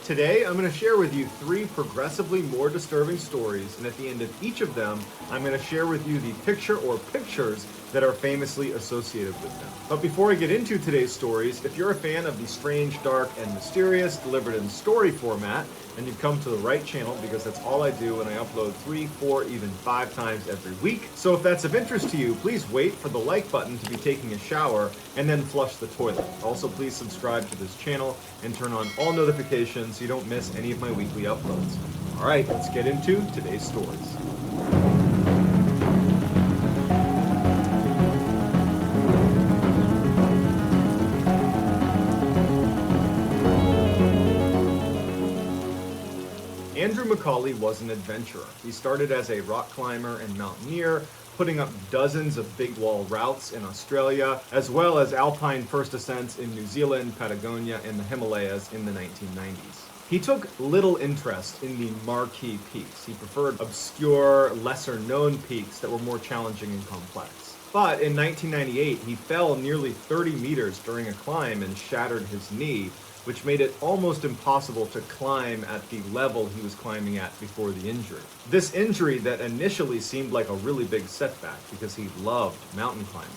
Today, I'm going to share with you 3 progressively more disturbing stories, and at the end of each of them, I'm going to share with you the picture or pictures that are famously associated with them. But before I get into today's stories, if you're a fan of the strange, dark, and mysterious delivered in story format, then you've come to the right channel because that's all I do, and I upload 3, 4, even 5 times every week. So if that's of interest to you, please wait for the like button to be taking a shower and then flush the toilet. Also, please subscribe to this channel and turn on all notifications so you don't miss any of my weekly uploads. All right, let's get into today's stories. Andrew Macaulay was an adventurer. He started as a rock climber and mountaineer, putting up dozens of big wall routes in Australia, as well as alpine first ascents in New Zealand, Patagonia, and the Himalayas in the 1990s. He took little interest in the marquee peaks. He preferred obscure, lesser-known peaks that were more challenging and complex. But in 1998, he fell nearly 30 meters during a climb and shattered his knee, which made it almost impossible to climb at the level he was climbing at before the injury. This injury that initially seemed like a really big setback because he loved mountain climbing,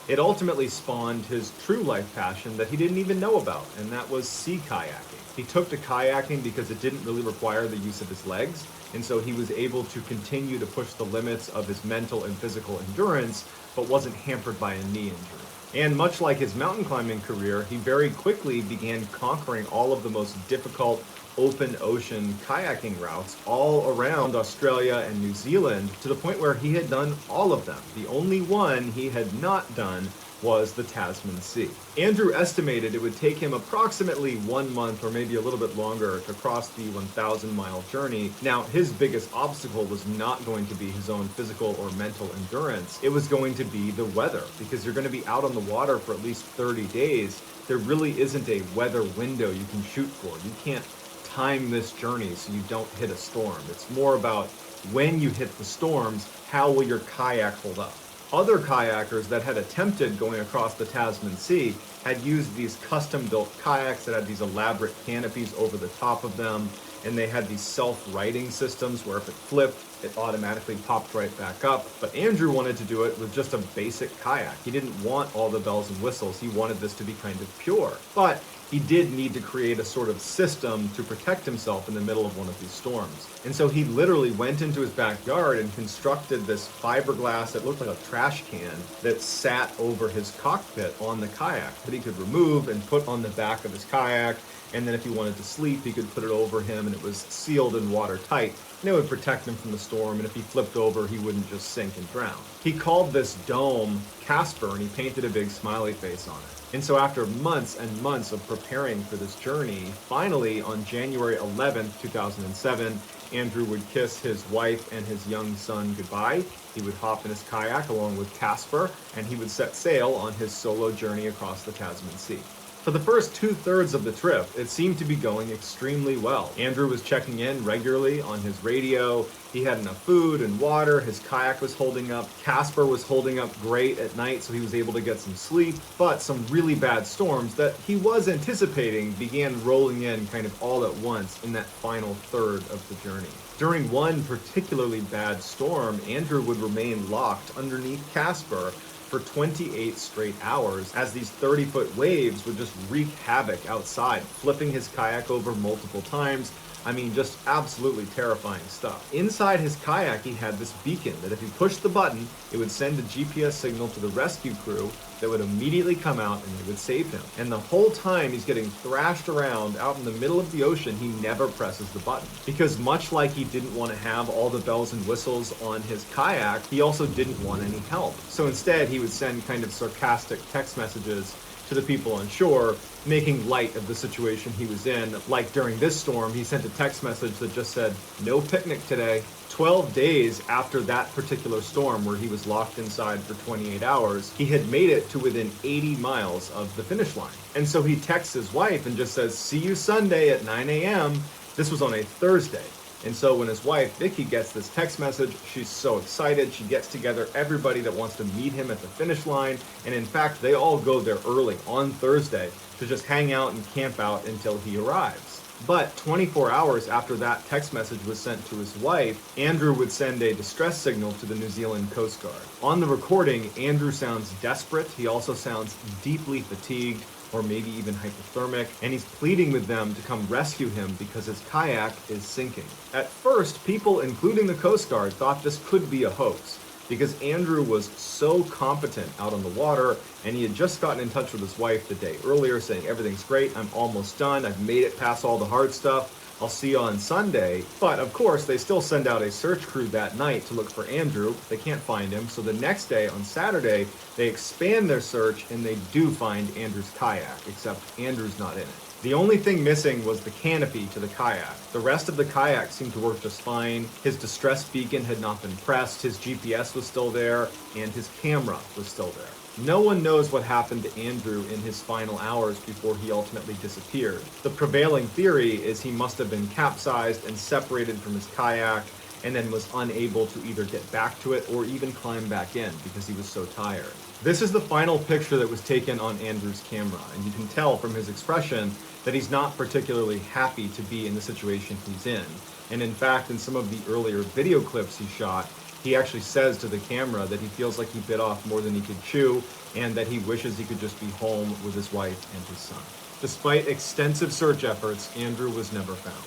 it ultimately spawned his true life passion that he didn't even know about, and that was sea kayaking. He took to kayaking because it didn't really require the use of his legs, and so he was able to continue to push the limits of his mental and physical endurance, but wasn't hampered by a knee injury. And much like his mountain climbing career, he very quickly began conquering all of the most difficult open ocean kayaking routes all around Australia and New Zealand, to the point where he had done all of them. The only one he had not done was the Tasman Sea. Andrew estimated it would take him approximately 1 month or maybe a little bit longer to cross the 1,000-mile journey. Now, his biggest obstacle was not going to be his own physical or mental endurance. It was going to be the weather, because you're going to be out on the water for at least 30 days. There really isn't a weather window you can shoot for. You can't time this journey so you don't hit a storm. It's more about when you hit the storms, how will your kayak hold up? Other kayakers that had attempted going across the Tasman Sea had used these custom-built kayaks that had these elaborate canopies over the top of them, and they had these self-righting systems where if it flipped, it automatically popped right back up. But Andrew wanted to do it with just a basic kayak. He didn't want all the bells and whistles. He wanted this to be kind of pure. But he did need to create a sort of system to protect himself in the middle of one of these storms. And so he literally went into his backyard and constructed this fiberglass that looked like a trash can that sat over his cockpit on the kayak that he could remove and put on the back of his kayak. And then if he wanted to sleep, he could put it over him, and it was sealed and watertight. And it would protect him from the storm, and if he flipped over, he wouldn't just sink and drown. He called this dome Casper, and he painted a big smiley face on it. And so after months and months of preparing for this journey, finally on January 11th, 2007, Andrew would kiss his wife and his young son goodbye. He would hop in his kayak along with Casper, and he would set sail on his solo journey across the Tasman Sea. For the first 2/3 of the trip, it seemed to be going extremely well. Andrew was checking in regularly on his radio. He had enough food and water. His kayak was holding up. Casper was holding up great at night, so he was able to get some sleep. But some really bad storms that he was anticipating began rolling in kind of all at once in that final third of the journey. During one particularly bad storm, Andrew would remain locked underneath Casper for 28 straight hours as these 30-foot waves would just wreak havoc outside, flipping his kayak over multiple times. I mean, just absolutely terrifying stuff. Inside his kayak, he had this beacon that if he pushed the button, it would send a GPS signal to the rescue crew that would immediately come out and they would save him. And the whole time he's getting thrashed around out in the middle of the ocean, he never presses the button. Because much like he didn't want to have all the bells and whistles on his kayak, he also didn't want any help. So instead, he would send kind of sarcastic text messages to the people on shore, making light of the situation he was in. Like during this storm, he sent a text message that just said, "No picnic today." 12 days after that particular storm, where he was locked inside for 28 hours, he had made it to within 80 miles of the finish line. And so he texts his wife and just says, "See you Sunday at 9 a.m. This was on a Thursday. And so when his wife, Vicky, gets this text message, she's so excited. She gets together everybody that wants to meet him at the finish line. And in fact, they all go there early on Thursday to just hang out and camp out until he arrives. But 24 hours after that text message was sent to his wife, Andrew would send a distress signal to the New Zealand Coast Guard. On the recording, Andrew sounds desperate. He also sounds deeply fatigued, or maybe even hypothermic, and he's pleading with them to come rescue him because his kayak is sinking. At first, people, including the Coast Guard, thought this could be a hoax, because Andrew was so competent out on the water, and he had just gotten in touch with his wife the day earlier saying, everything's great, I'm almost done, I've made it past all the hard stuff, I'll see you on Sunday. But of course, they still send out a search crew that night to look for Andrew. They can't find him, so the next day, on Saturday, they expand their search and they do find Andrew's kayak, except Andrew's not in it. The only thing missing was the canopy to the kayak. The rest of the kayak seemed to work just fine. His distress beacon had not been pressed, his GPS was still there, and his camera was still there. No one knows what happened to Andrew in his final hours before he ultimately disappeared. The prevailing theory is he must have been capsized and separated from his kayak, and then was unable to either get back to it or even climb back in because he was so tired. This is the final picture that was taken on Andrew's camera, and you can tell from his expression that he's not particularly happy to be in the situation he's in. And in fact, in some of the earlier video clips he shot, he actually says to the camera that he feels like he bit off more than he could chew, and that he wishes he could just be home with his wife and his son. Despite extensive search efforts, Andrew was never found.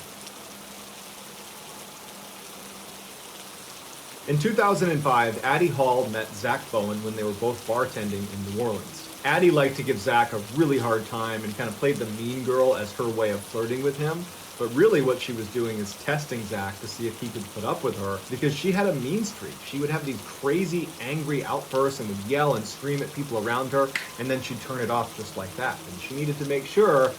In 2005, Addie Hall met Zach Bowen when they were both bartending in New Orleans. Addie liked to give Zach a really hard time and kind of played the mean girl as her way of flirting with him. But really what she was doing is testing Zach to see if he could put up with her, because she had a mean streak. She would have these crazy, angry outbursts and would yell and scream at people around her, and then she'd turn it off just like that. And she needed to make sure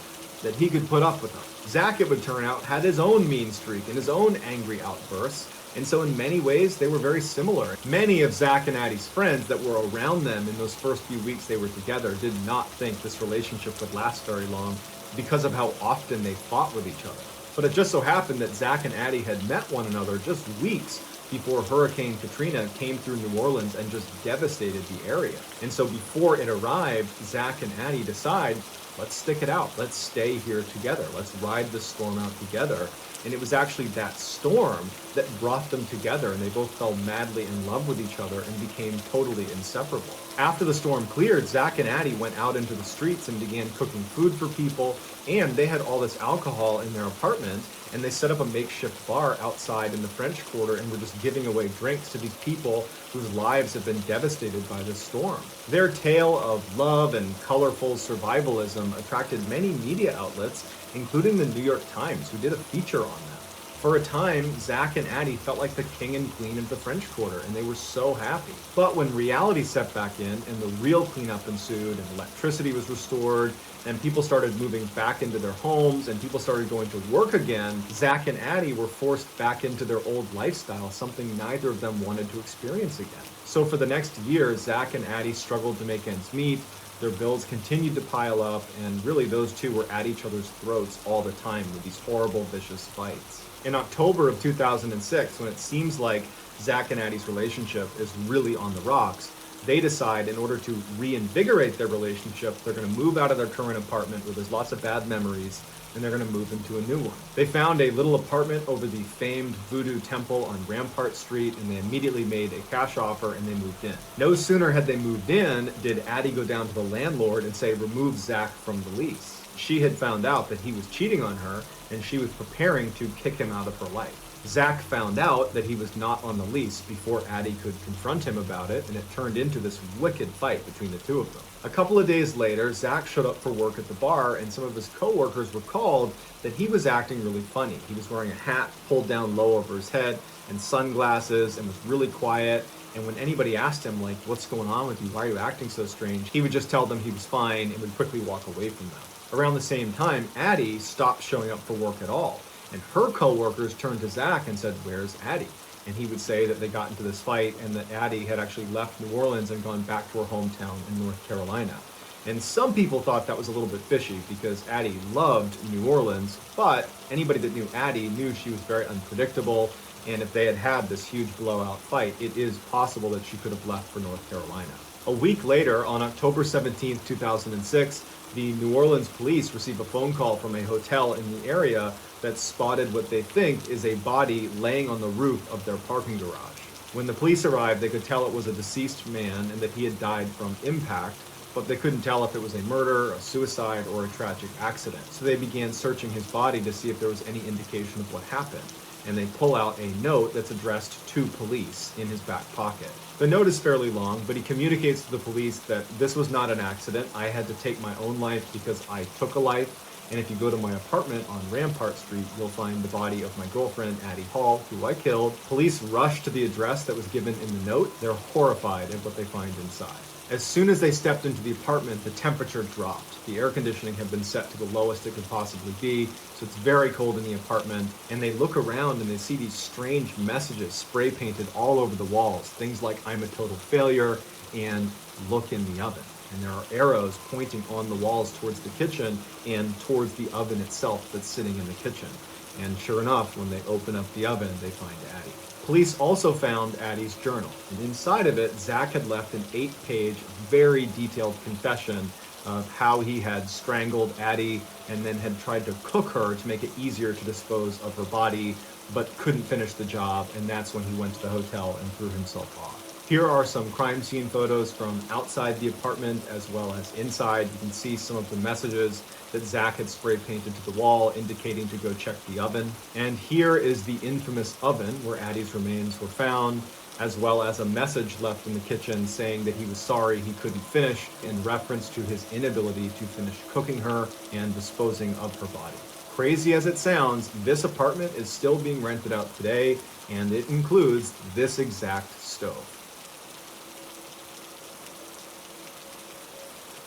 that he could put up with her. Zach, it would turn out, had his own mean streak and his own angry outbursts. And so in many ways, they were very similar. Many of Zach and Addie's friends that were around them in those first few weeks they were together did not think this relationship would last very long because of how often they fought with each other. But it just so happened that Zach and Addie had met one another just weeks before Hurricane Katrina came through New Orleans and just devastated the area. And so before it arrived, Zach and Addie decide, let's stick it out. Let's stay here together. Let's ride this storm out together. And it was actually that storm that brought them together, and they both fell madly in love with each other and became totally inseparable. After the storm cleared, Zach and Addie went out into the streets and began cooking food for people, and they had all this alcohol in their apartment, and they set up a makeshift bar outside in the French Quarter and were just giving away drinks to these people whose lives had been devastated by this storm. Their tale of love and colorful survivalism attracted many media outlets, including the New York Times, who did a feature on them. For a time, Zach and Addie felt like the king and queen of the French Quarter, and they were so happy. But when reality set back in, and the real cleanup ensued, and electricity was restored, and people started moving back into their homes, and people started going to work again, Zach and Addie were forced back into their old lifestyle, something neither of them wanted to experience again. So for the next year, Zach and Addie struggled to make ends meet. Their bills continued to pile up, and really those two were at each other's throats all the time with these horrible, vicious fights. In October of 2006, when it seems like Zach and Addie's relationship is really on the rocks, they decide in order to reinvigorate their relationship, they're going to move out of their current apartment where there's lots of bad memories, and they're going to move into a new one. They found a little apartment over the famed Voodoo Temple on Rampart Street, and they immediately made a cash offer and they moved in. No sooner had they moved in did Addie go down to the landlord and say, remove Zach from the lease. She had found out that he was cheating on her, and she was preparing to kick him out of her life. Zach found out that he was not on the lease before Addie could confront him about it, and it turned into this wicked fight between the two of them. A couple of days later, Zach showed up for work at the bar, and some of his coworkers recalled that he was acting really funny. He was wearing a hat pulled down low over his head and sunglasses and was really quiet. And when anybody asked him, like, what's going on with you? Why are you acting so strange? He would just tell them he was fine and would quickly walk away from them. Around the same time, Addie stopped showing up for work at all. And her coworkers turned to Zach and said, where's Addie? And he would say that they got into this fight and that Addie had actually left New Orleans and gone back to her hometown in North Carolina. And some people thought that was a little bit fishy because Addie loved New Orleans, but anybody that knew Addie knew she was very unpredictable. And if they had had this huge blowout fight, it is possible that she could have left for North Carolina. A week later, on October 17th, 2006, The New Orleans police receive a phone call from a hotel in the area that spotted what they think is a body laying on the roof of their parking garage. When the police arrived, they could tell it was a deceased man and that he had died from impact, but they couldn't tell if it was a murder, a suicide, or a tragic accident. So they began searching his body to see if there was any indication of what happened. And they pull out a note that's addressed to police in his back pocket. The note is fairly long, but he communicates to the police that this was not an accident. I had to take my own life because I took a life. And if you go to my apartment on Rampart Street, you'll find the body of my girlfriend, Addie Hall, who I killed. Police rush to the address that was given in the note. They're horrified at what they find inside. As soon as they stepped into the apartment, the temperature dropped. The air conditioning had been set to the lowest it could possibly be, so it's very cold in the apartment. And they look around and they see these strange messages spray painted all over the walls. Things like, "I'm a total failure," and "Look in the oven." And there are arrows pointing on the walls towards the kitchen and towards the oven itself that's sitting in the kitchen. And sure enough, when they open up the oven, they find Addie. Police also found Addie's journal, and inside of it, Zach had left an 8-page, very detailed confession of how he had strangled Addie and then had tried to cook her to make it easier to dispose of her body, but couldn't finish the job, and that's when he went to the hotel and threw himself off. Here are some crime scene photos from outside the apartment as well as inside. You can see some of the messages that Zach had spray painted to the wall indicating to go check the oven. And here is the infamous oven where Addie's remains were found, as well as a message left in the kitchen saying that he was sorry he couldn't finish in reference to his inability to finish cooking her and disposing of her body. Crazy as it sounds, this apartment is still being rented out today, and it includes this exact stove.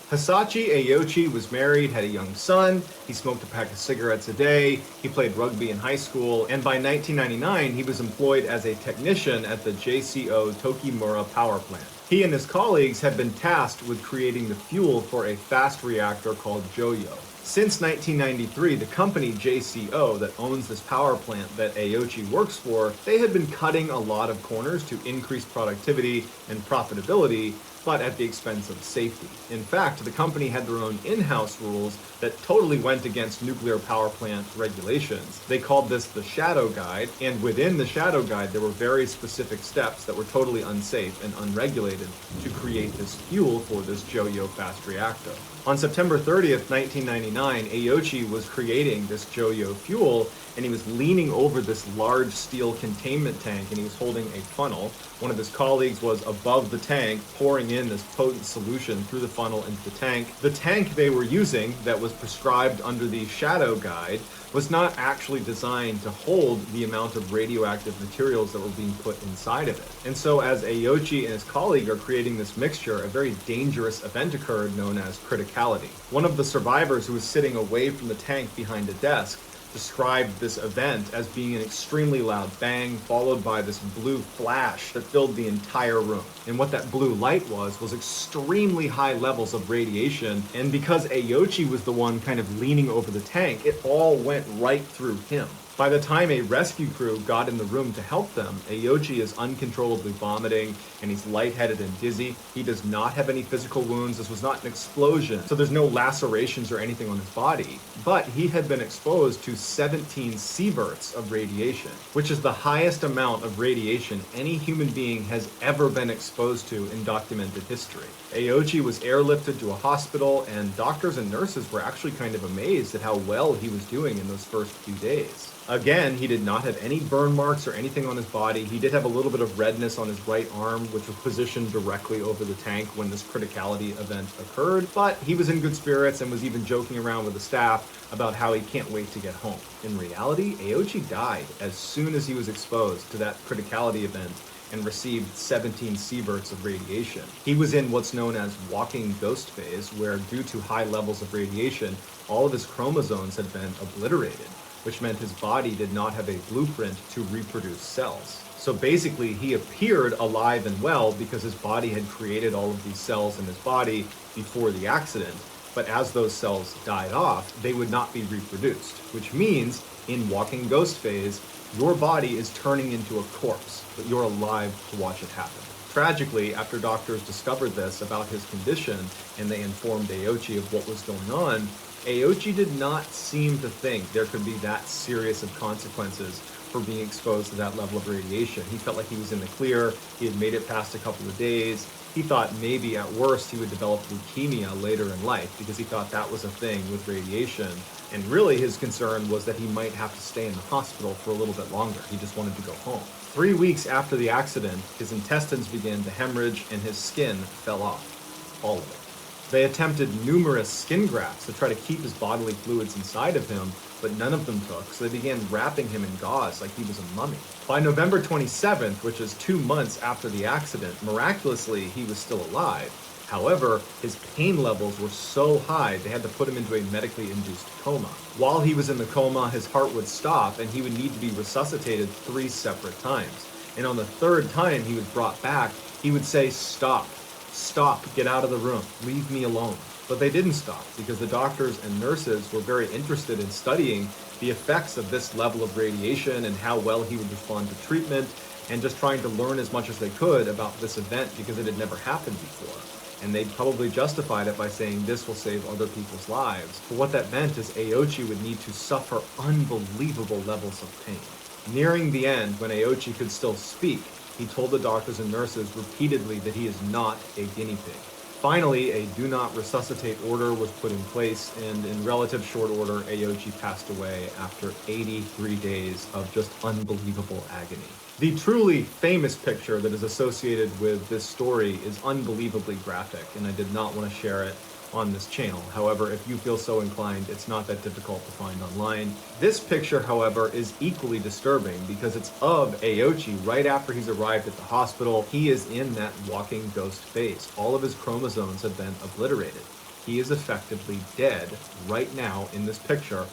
Hisashi Aochi was married, had a young son, he smoked a pack of cigarettes a day, he played rugby in high school, and by 1999 he was employed as a technician at the JCO Tokimura power plant. He and his colleagues had been tasked with creating the fuel for a fast reactor called Joyo. Since 1993, the company JCO that owns this power plant that Aochi works for, they had been cutting a lot of corners to increase productivity and profitability, but at the expense of safety. In fact, the company had their own in-house rules that totally went against nuclear power plant regulations. They called this the Shadow Guide, and within the Shadow Guide, there were very specific steps that were totally unsafe and unregulated to create this fuel for this Joyo fast reactor. On September 30th, 1999, Aochi was creating this Joyo fuel, and he was leaning over this large steel containment tank, and he was holding a funnel. One of his colleagues was above the tank, pouring in this potent solution through the funnel into the tank. The tank they were using, that was prescribed under the Shadow Guide, was not actually designed to hold the amount of radioactive materials that were being put inside of it. And so as Aochi and his colleague are creating this mixture, a very dangerous event occurred known as criticality. One of the survivors, who was sitting away from the tank behind a desk, described this event as being an extremely loud bang followed by this blue flash that filled the entire room. And what that blue light was extremely high levels of radiation, and because Aochi was the one kind of leaning over the tank, it all went right through him. By the time a rescue crew got in the room to help them, Aochi is uncontrollably vomiting and he's lightheaded and dizzy. He does not have any physical wounds. This was not an explosion, so there's no lacerations or anything on his body. But he had been exposed to 17 sieverts of radiation, which is the highest amount of radiation any human being has ever been exposed to in documented history. Aochi was airlifted to a hospital, and doctors and nurses were actually kind of amazed at how well he was doing in those first few days. Again, he did not have any burn marks or anything on his body. He did have a little bit of redness on his right arm, which was positioned directly over the tank when this criticality event occurred, but he was in good spirits and was even joking around with the staff about how he can't wait to get home. In reality, Aochi died as soon as he was exposed to that criticality event and received 17 sieverts of radiation. He was in what's known as walking ghost phase, where due to high levels of radiation, all of his chromosomes had been obliterated, which meant his body did not have a blueprint to reproduce cells. So basically, he appeared alive and well because his body had created all of these cells in his body before the accident, but as those cells died off, they would not be reproduced, which means in walking ghost phase, your body is turning into a corpse, but you're alive to watch it happen. Tragically, after doctors discovered this about his condition and they informed Aochi of what was going on, Aochi did not seem to think there could be that serious of consequences for being exposed to that level of radiation. He felt like he was in the clear. He had made it past a couple of days. He thought maybe at worst he would develop leukemia later in life because he thought that was a thing with radiation. And really his concern was that he might have to stay in the hospital for a little bit longer. He just wanted to go home. 3 weeks after the accident, his intestines began to hemorrhage and his skin fell off. All of it. They attempted numerous skin grafts to try to keep his bodily fluids inside of him, but none of them took, so they began wrapping him in gauze like he was a mummy. By November 27th, which is 2 months after the accident, miraculously he was still alive. However, his pain levels were so high they had to put him into a medically induced coma. While he was in the coma, his heart would stop and he would need to be resuscitated 3 separate times. And on the 3rd time he was brought back, he would say, "Stop. Stop, get out of the room, leave me alone." But they didn't stop because the doctors and nurses were very interested in studying the effects of this level of radiation and how well he would respond to treatment, and just trying to learn as much as they could about this event because it had never happened before. And they probably justified it by saying this will save other people's lives. But what that meant is Aochi would need to suffer unbelievable levels of pain. Nearing the end, when Aochi could still speak, he told the doctors and nurses repeatedly that he is not a guinea pig. Finally, a do not resuscitate order was put in place, and in relative short order, Aochi passed away after 83 days of just unbelievable agony. The truly famous picture that is associated with this story is unbelievably graphic, and I did not want to share it on this channel. However, if you feel so inclined, it's not that difficult to find online. This picture, however, is equally disturbing because it's of Aochi right after he's arrived at the hospital. He is in that walking ghost phase. All of his chromosomes have been obliterated. He is effectively dead right now in this picture.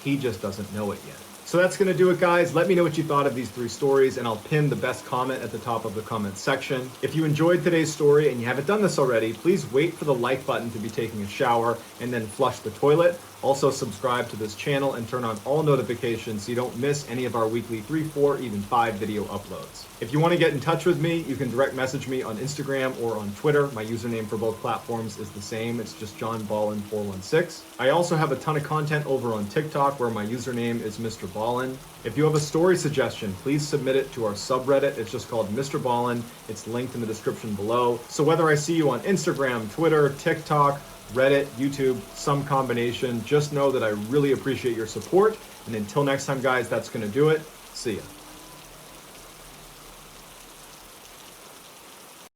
He just doesn't know it yet. So that's going to do it, guys. Let me know what you thought of these 3 stories, and I'll pin the best comment at the top of the comment section. If you enjoyed today's story and you haven't done this already, please wait for the like button to be taking a shower and then flush the toilet. Also subscribe to this channel and turn on all notifications so you don't miss any of our weekly 3, 4, even 5 video uploads. If you want to get in touch with me, you can direct message me on Instagram or on Twitter. My username for both platforms is the same. It's just JohnBallin416. I also have a ton of content over on TikTok where my username is Mr. Ballin. If you have a story suggestion, please submit it to our subreddit. It's just called Mr. Ballin. It's linked in the description below. So whether I see you on Instagram, Twitter, TikTok, Reddit, YouTube, some combination, just know that I really appreciate your support. And until next time, guys, that's going to do it. See ya.